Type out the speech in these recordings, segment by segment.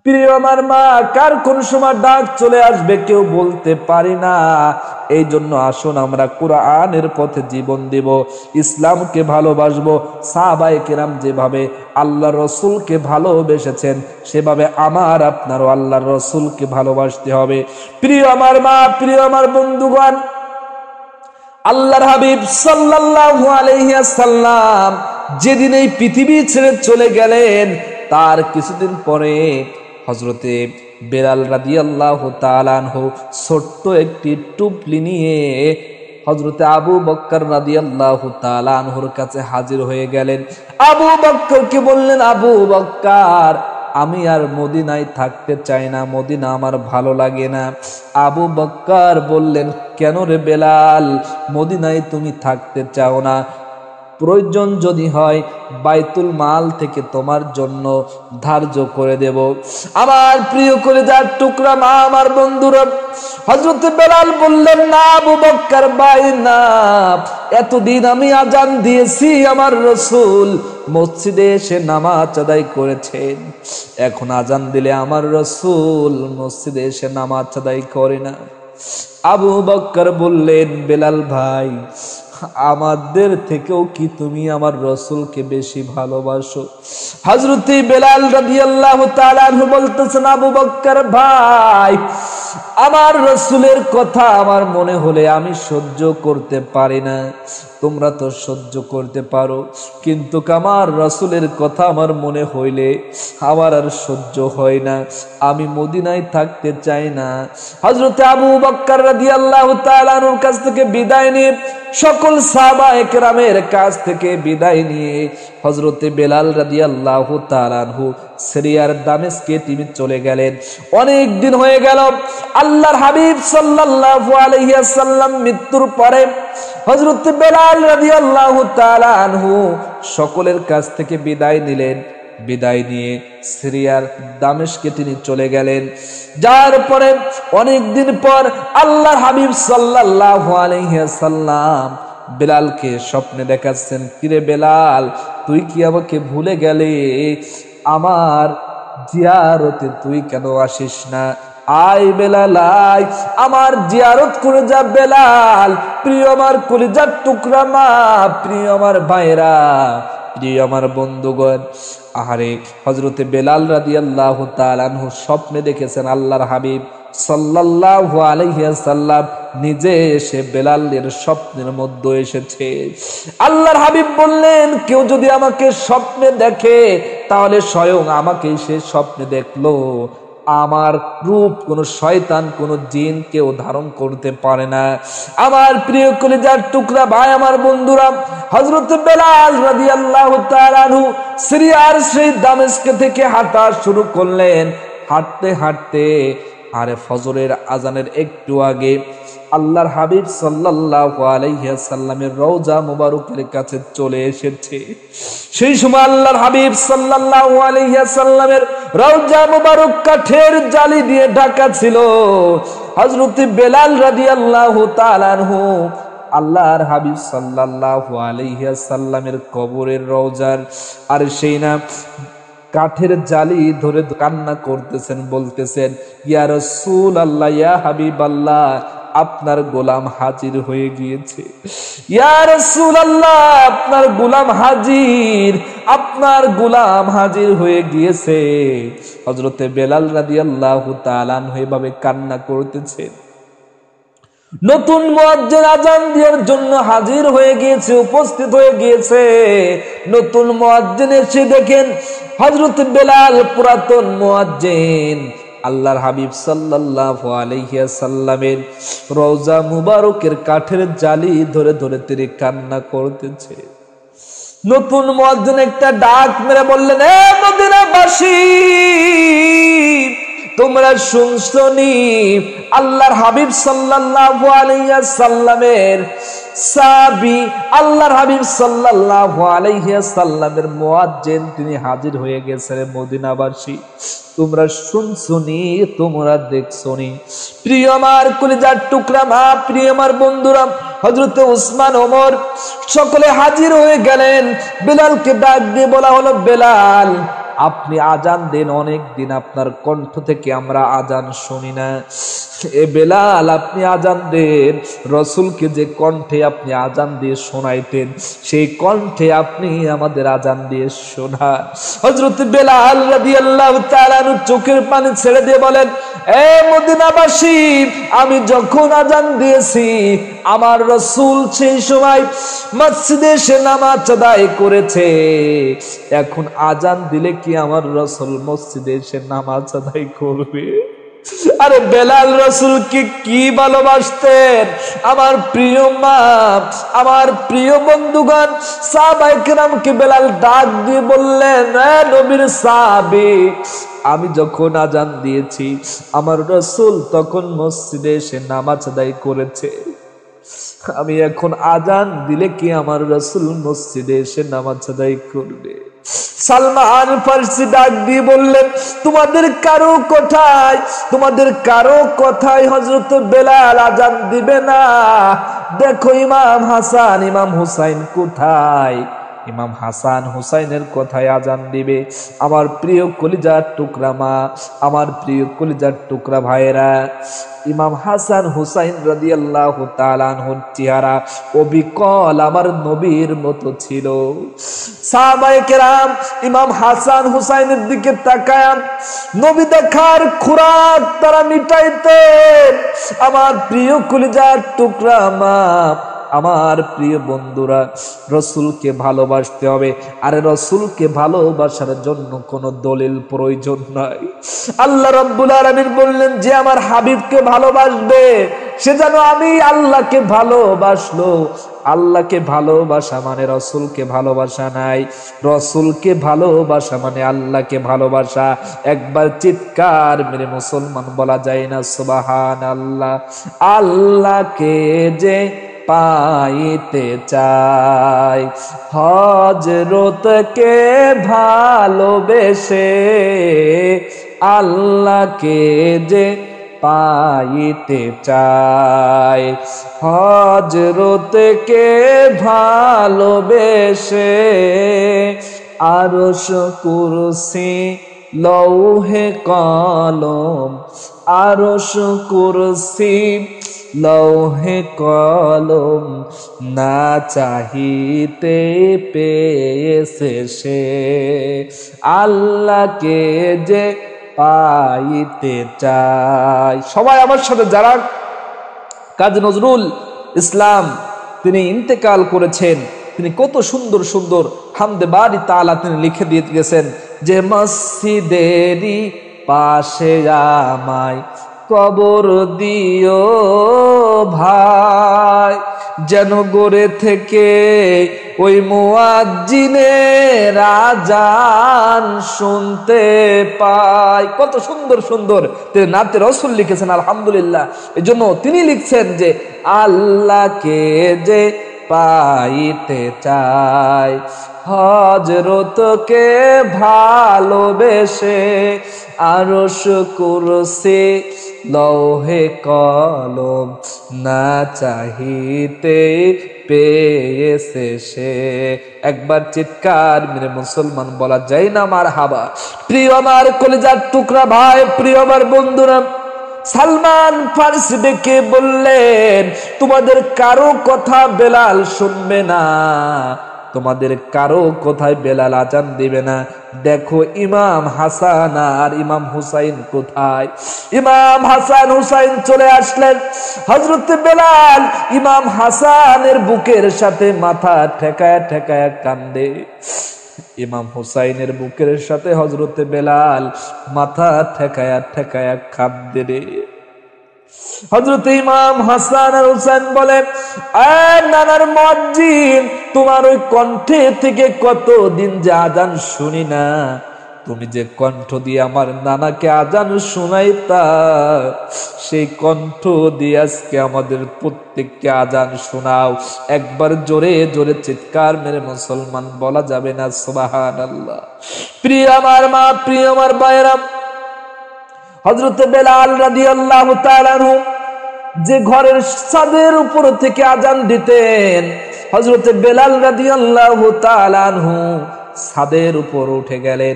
প্রিয় আমার মা, কার কোন সময় ডাক চলে আসবে কেউ বলতে পারি না। এই জন্য আসুন আমরা কোরআনের পথে জীবন দেব, ইসলামকে ভালোবাসবো। সাহাবায়ে কেরাম যেভাবে আল্লাহর রাসূলকে ভালোবেসেছেন সেভাবে আমার আপনারও আল্লাহর রাসূলকে ভালোবাসতে হবে। প্রিয় আমার মা, প্রিয় আমার বন্ধুগণ, আল্লাহর হাবিব সাল্লাল্লাহু আলাইহি ওয়াসাল্লাম যেদিন এই পৃথিবী ছেড়ে চলে গেলেন তার কিছুদিন পরে হযরতে বেলাল রাদিয়াল্লাহু তাআলা আনহু ছোট্ট একটি টুপলি নিয়ে হযরতে আবু বকর রাদিয়াল্লাহু তাআলা আনহুর কাছে হাজির হয়ে গেলেন। আবু বকরকে বললেন, আবু বকর, আমি আর মদিনায় থাকতে চাই না, মদিনা আমার ভালো লাগে না। আবু বকর বললেন, কেন রে বেলাল, মদিনায় তুমি থাকতে চাও না? প্রয়োজন যদি হয় বাইতুল মাল থেকে তোমার জন্য ধার্য করে দেব। আমার প্রিয় কলিজার টুকরা মা, আমার বন্ধুরা, হযরত বেলাল বললেন, না আবু বকর ভাই না, এতদিন আমি আজান দিয়েছি, আমার রাসূল মসজিদে এসে নামাজ আদায় করেছেন, এখন আজান দিলে আমার রাসূল মসজিদে এসে নামাজ আদায় করে না। আবু বকর বললেন, বেলাল ভাই, আমাদের থেকেও কি তুমি আমার রাসূলকে বেশি ভালোবাসো? হযরত বেলাল রাদিয়াল্লাহু তাআলা আনহু বলতেছেন, আবু বকর ভাই, আমার রাসূলের কথা আমার মনে হলে আমি সহ্য করতে পারি না, তোমরা তো সহ্য করতে পারো, কিন্তু আমার রাসূলের কথা আমার মনে হইলে আমার আর সহ্য হয় না, আমি মদিনায় থাকতে চাই না। হযরত আবু বকর রাদিয়াল্লাহু তাআলা আনহুর কাছ থেকে বিদায় নিয়ে, সকল সাহাবায়ে কেরামের কাছ থেকে বিদায় নিয়ে হযরতে বেলাল রাদিয়াল্লাহু তাআলা আনহু সিরিয়ার দামেস্কে তিনি চলে গেলেন। অনেক দিন হয়ে গেল। আল্লাহর হাবিব সাল্লাল্লাহু আলাইহি ওয়াসাল্লাম মৃত্যুর পরে হযরত বেলাল রাদিয়াল্লাহু তাআলা আনহু সকলের কাছ থেকে বিদায় নিলেন। বিদায় নিয়ে সিরিয়ার দামেস্কে তিনি চলে গেলেন। যার পরে অনেক দিন পর আল্লাহর হাবিব সাল্লাল্লাহু আলাইহি ওয়াসাল্লাম বেলালকে স্বপ্নে দেখাচ্ছেন, কিরে বেলাল, তুই কি আমাকে ভুলে গেলে? আমার জিয়ারতে তুই কেন আসিস না? আয় বেলাল, আয়, আমার জিয়ারত করে যা বেলাল। প্রিয় আমার কলিজার টুকরা মা, প্রিয় আমার ভাইরা, প্রিয় আমার বন্ধুগণ, আহারে হযরতে বেলাল রাদিয়াল্লাহু তাআলা আনহু স্বপ্নে দেখেছেন আল্লাহর হাবিব সাল্লাল্লাহু আলাইহি ওয়াসাল্লাম নিজে এসে বেলালের স্বপ্নের মধ্যে এসেছে। আল্লাহর হাবিব বললেন, কেউ যদি আমাকে স্বপ্নে দেখে তাহলে স্বয়ং আমাকে সে স্বপ্নে দেখলো। আমার রূপ কোন শয়তান কোন জিন কেউ ধারণ করতে পারে না। আমার প্রিয় কলিজার টুকরা ভাই, আমার বন্ধুরা, হযরত বেলাল রাদিয়াল্লাহু তাআলা আনহু সিরিয়ার সেই দামেস্ক থেকে হাঁটা শুরু করলেন। হাঁটতে হাঁটতে আরে ফজরের আজানের একটু আগে আল্লাহর হাবিব সাল্লাল্লাহু আলাইহি ওয়াসাল্লামের রওজা মুবারকের কাছে চলে এসেছে। সেই সময় আল্লাহর হাবিব সাল্লাল্লাহু আলাইহি ওয়াসাল্লামের রওজা মুবারক কাঠের জালি দিয়ে ঢাকা ছিল। হযরত বেলাল রাদিয়াল্লাহু তাআলা আনহু আল্লাহর হাবিব সাল্লাল্লাহু আলাইহি ওয়াসাল্লামের কবরের রওজার আর সেই না কাঠের জালি ধরে কান্না করতেছেন, বলতেছেন, ইয়া রাসূলুল্লাহ, ইয়া হাবিবাল্লাহ, আপনার গোলাম হাজির হয়ে গিয়েছে। ইয়া রাসূলুল্লাহ, আপনার গোলাম হাজির, আপনার গোলাম হাজির হয়ে গিয়েছে। হযরতে বেলাল রাদিয়াল্লাহু তাআলা আনহু এভাবে কান্না করতেছেন। নতুন মুয়াজ্জিন আযান দেওয়ার জন্য হাজির হয়ে গিয়েছে, উপস্থিত হয়ে গিয়েছে। নতুন মুয়াজ্জিন এসে দেখেন হযরত বেলাল পুরাতন মুয়াজ্জিন আল্লাহর হাবিব সাল্লাল্লাহু আলাইহি ওয়াসাল্লামের রওজা মুবারকের কাঠের জালি ধরে ধরে তিনি কান্না করতেছে। নতুন মুয়াজ্জিন একটা ডাক মেরে বললেন, এ মদিনাবাসী, তোমরা শুনছনি আল্লাহর হাবিব সাল্লাল্লাহু আলাইহি ওয়াসাল্লামের সাহাবী, আল্লাহর হাবিব সাল্লাল্লাহু আলাইহি ওয়াসাল্লামের মুয়াজ্জিন তিনি হাজির হয়ে গেছেন মদিনাবাসী। তোমরা শুনছনি, তোমরা দেখছনি। প্রিয় আমার কলিজার টুকরা মা, প্রিয় আমার বন্ধুরা, হযরত উসমান, ওমর সকলে হাজির হয়ে গেলেন। বেলালকে ডাক দিয়ে বলা হলো, বেলাল, আপনি আজান দেন, অনেক দিন আপনার কণ্ঠ থেকে আমরা আজান শুনি না। এ বেলাল, আপনি আজান দেন, রসুলকে যে কণ্ঠে আপনি আজান দিয়ে শোনাইতেন সেই কণ্ঠে আপনি আমাদের আজান দিয়ে শোনান। হযরত বেলাল রাদিয়াল্লাহু তাআলা চোখের পানি ছেড়ে দিয়ে বলেন, এ মদিনাবাসী, আমি যখন আজান দিয়েছি আমার রসুল সেই সময় মসজিদে এসে নামাজ আদায় করেছে, এখন আজান দিলে কি আমার রসুল মসজিদে এসে নামাজ আদায় করবে? আরে বেলাল রসুলকে কি ভালোবাসতেন! আমার প্রিয় মা, আমার প্রিয় বন্ধুগণ, সাহাবায়ে কেরামকে বেলাল ডাক দিয়ে বললেন, নবীর সাহাবী, আমি যখন আজান দিয়েছি আমার রসুল তখন মসজিদে এসে নামাজ আদায় করেছে, আমি এখন আজান দিলে কি আমার রসুল মসজিদে এসে নামাজ আদায় করবে? সালমান ফারসি ডাক দিয়ে বললেন, তোমাদের কারো কথায় হযরত বেলাল আজান দিবে না? দেখো ইমাম হাসান ইমাম হুসাইন কোথায়? ইমাম হাসান হুসাইনের কথায় আজান দিবে। আমার প্রিয় কলিজার টুকরা মা, আমার প্রিয় কলিজার টুকরা ভাইয়েরা, ইমাম হাসান হুসাইন রাদিয়াল্লাহু তাআলা আনহুর চেহারা অবিকল আমার নবীর মতো ছিল। সাহাবায়ে কেরাম ইমাম হাসান হুসাইনের দিকে তাকায় নবী দেখার খোরাক তারা মিটাইতেন। আমার প্রিয় কলিজার টুকরা মা, আমার প্রিয় বন্ধুরা, রসুলকে ভালোবাসতে হবে। আরে রসুলকে ভালোবাসার জন্য কোনো দলিল প্রয়োজন নাই। আল্লাহ রাব্বুল আলামিন বললেন, যে আমার হাবিবকে ভালোবাসবে সে যেন আমি আল্লাহকে ভালোবাসলো। আল্লাহকে ভালোবাসা মানে রসুলকে ভালোবাসা নাই, রসুলকে ভালোবাসা মানে আল্লাহকে ভালোবাসা। একবার চিৎকার মেরে মুসলমান বলা যায় না সুবহানাল্লাহ? আল্লাহকে যে পাইতে চাই, হযরতকে ভালোবেসে, আল্লাহকে যে পাইতে চাই, হযরতকে ভালোবেসে, আরশ কুরসি লৌহে কলম, আরশ কুরসি লৌহে কলম, না চাহিতে পেয়েছে সে, আল্লাহকে যে পাইতে চাই। সবাই আমার সাথে যারা কাজী নজরুল ইসলাম তিনি ইন্তেকাল করেছেন, তিনি কত সুন্দর সুন্দর হামদে বারি তাআলা তিনি লিখে দিয়ে গেছেন যে, মসজিদেরই পাশে আমায় কবর দিও ভাই, যেন গড়ে থেকে ওই মুয়াজ্জিনের আযান শুনতে পাই। কত সুন্দর সুন্দর তিনি নাতে রসুল লিখেছেন, আলহামদুলিল্লাহ। এই জন্য তিনি লিখছেন যে, আল্লাহকে যে পাইতে চাই, হযরতকে ভালোবেসে, আরশ কুরসি লৌহে কলম, না চাহিতে পেয়েছে সে। একবার চিৎকার মেরে মুসলমান বলা যায় না মারহাবা? প্রিয় আমার কলিজার টুকরা ভাই, প্রিয় আমার বন্ধুরা, সালমান ফারসি ডেকে বললেন, তোমাদের কারো কথা বেলাল শুনবে না, তোমাদের কারো কোথায় বেলাল আজান দিবে না। দেখো ইমাম হাসান আর ইমাম হুসাইন কোথায়? ইমাম হাসান হুসাইন চলে আসলেন। হযরত বেলাল ইমাম হাসানের বুকের সাথে মাথা ঠেকায় ঠেকায় কান্দে। ইমাম হুসাইনের বুকের সাথে হযরত বেলাল মাথা ঠেকায়া ঠেকায়া কাঁদে রে। হযরত ইমাম হাসান আর হুসাইন বলে, নানার মুয়াজ্জিন, তোমার ওই কণ্ঠে থেকে কতদিন যে আজান শুনি না, তুমি যে কণ্ঠ দিয়ে আমার নানাকে আজান শোনাইতা, সেই কণ্ঠ দিয়ে আজকে আমাদের প্রত্যেককে আজান শোনাও। একবার জোরে জোরে চিৎকার মেরে মুসলমান বলা যাবে না সুবহানাল্লাহ? প্রিয় আমার মা, প্রিয় আমার ভাইরা, হযরত বেলাল রাদিয়াল্লাহু তাআলা আনহু যে ঘরের ছাদের উপর থেকে আজান দিতেন, হযরত বেলাল রাদিয়াল্লাহু তাআলা আনহু ছাদের উপর উঠে গেলেন।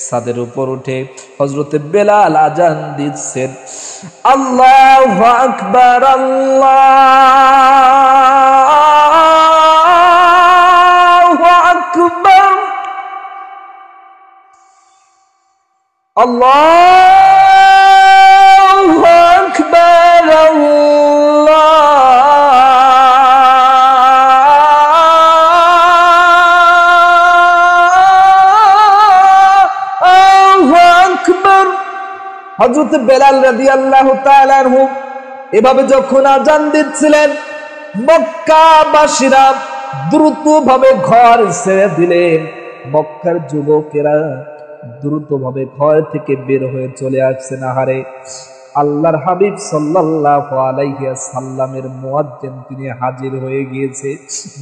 ছাদের উপর উঠে হযরতে বেলাল আজান দিচ্ছেন। আল্লাহু আকবার, আল্লাহু আকবার, আল্লাহু আকবার, আল্লাহু আকবার। হযরত বেলাল রাদিয়াল্লাহু তাআলা আনহু এভাবে যখন আজান দিচ্ছিলেন, মক্কাবাসীরা দ্রুতভাবে ঘর ছেড়ে দিলেন। মক্কার যুবকেরা দ্রুতভাবে ঘর থেকে বের হয়ে চলে আসছেন। আহারে, আল্লাহর হাবিব সাল্লাল্লাহু আলাইহি ওয়াসাল্লামের মুয়াজ্জিন তিনি হাজির হয়ে গিয়েছে।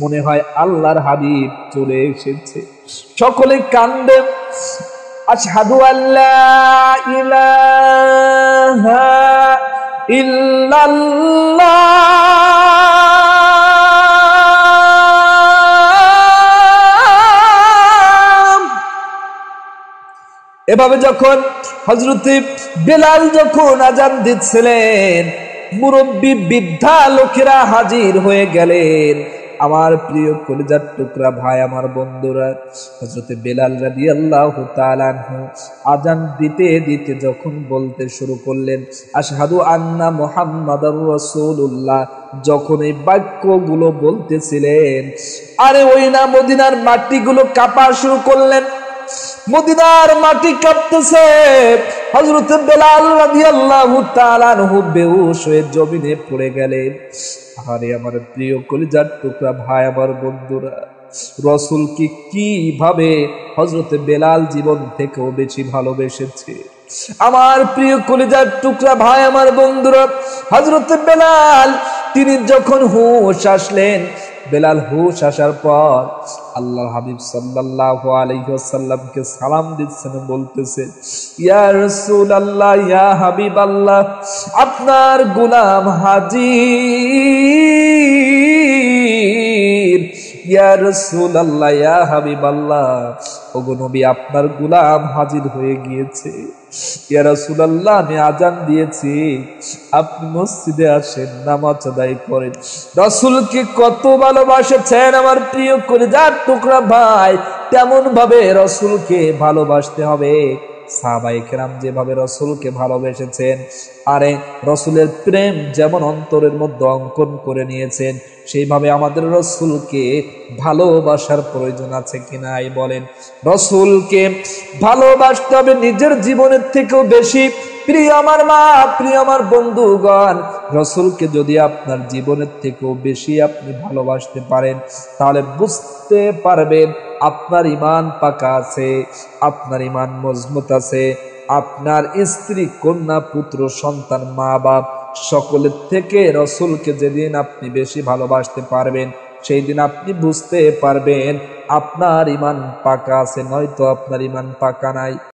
মনে হয় আল্লাহর হাবিব চলে এসেছে। সকলে কান্দে, আশহাদু আল্লা ইলাহা ইল্লাল্লাহ, এভাবে যখন হযরত বেলাল যখন আজান দিচ্ছিলেন, মুরব্বী বৃদ্ধা লোকেরা হাজির হয়ে গেলেন। আমার প্রিয় কলিজার টুকরা ভাই, আমার বন্ধুরা, হযরত বেলাল রাদিয়াল্লাহু তাআলা আনহু আজান দিতে দিতে যখন বলতে শুরু করলেন আশহাদু আন্না মুহাম্মাদার রাসূলুল্লাহ, যখন এই বাক্যগুলো বলতেছিলেন, আরে ওই না মদিনার মাটিগুলো কাঁপা শুরু করলেন। মদিনার মাটি কাঁপতেছে। হযরত বেলাল রাদিয়াল্লাহু তাআলা আনহু বেহুশ হয়ে জমিনে পড়ে গেলেন। আরে আমার প্রিয় কলিজার টুকরা ভাই, আমার বন্ধুরা, রাসূলকে কিভাবে হযরত বেলাল জীবন থেকেও বেশি ভালোবেসেছে। আমার প্রিয় কলিজার টুকরা ভাই, আমার বন্ধুরা, হযরত বেলাল তিনি যখন হুঁশ আসলেন, বেলাল হুঁশ আসার পর আল্লাহর হাবিব সাল্লাল্লাহু আলাইহি ওয়াসাল্লামকে সালাম দিচ্ছেন, বলতেছে, ইয়া রাসূলুল্লাহ, ইয়া হাবিবাল্লাহ, আপনার গোলাম হাজির। ইয়া রাসূলুল্লাহ, ইয়া হাবিবাল্লাহ, ওগো নবী, আপনার গোলাম হাজির হয়ে গিয়েছে। ইয়া রাসূলুল্লাহ, আমি আজান দিয়েছি, আপনি মসজিদে আসেন, নামাজ আদায় করেন। রাসূলকে কত ভালোবাসেছেন আমার প্রিয় কলিজার টুকরা ভাই, তেমন ভাবে রাসূলকে ভালোবাসতে হবে। সাহাবায়ে কেরাম যেভাবে রাসূলকে ভালোবেসেছেন, আরে রাসূলের প্রেম যেমন অন্তরের মধ্যে অঙ্কন করে নিয়েছেন, সেইভাবে আমাদের রাসূলকে ভালোবাসার প্রয়োজন আছে কিনা এই বলেন। রাসূলকে ভালোবাসতে হবে নিজের জীবনের থেকেও বেশি। প্রিয় আমার মা, প্রিয় আমার বন্ধুগণ, রাসূলকে যদি আপনার জীবনের থেকেও বেশি আপনি ভালোবাসতে পারেন, তাহলে বুঝতে পারবেন আপনার ঈমান পাকা আছে, আপনার ঈমান মজবুত আছে। আপনার স্ত্রী, কন্যা, পুত্র, সন্তান, মা বাপ সকলের থেকে রাসূলকে যেদিন আপনি বেশি ভালোবাসতে পারবেন, সেই দিন আপনি বুঝতে পারবেন আপনার ঈমান পাকা আছে, নয়তো আপনার ঈমান পাকা নাই।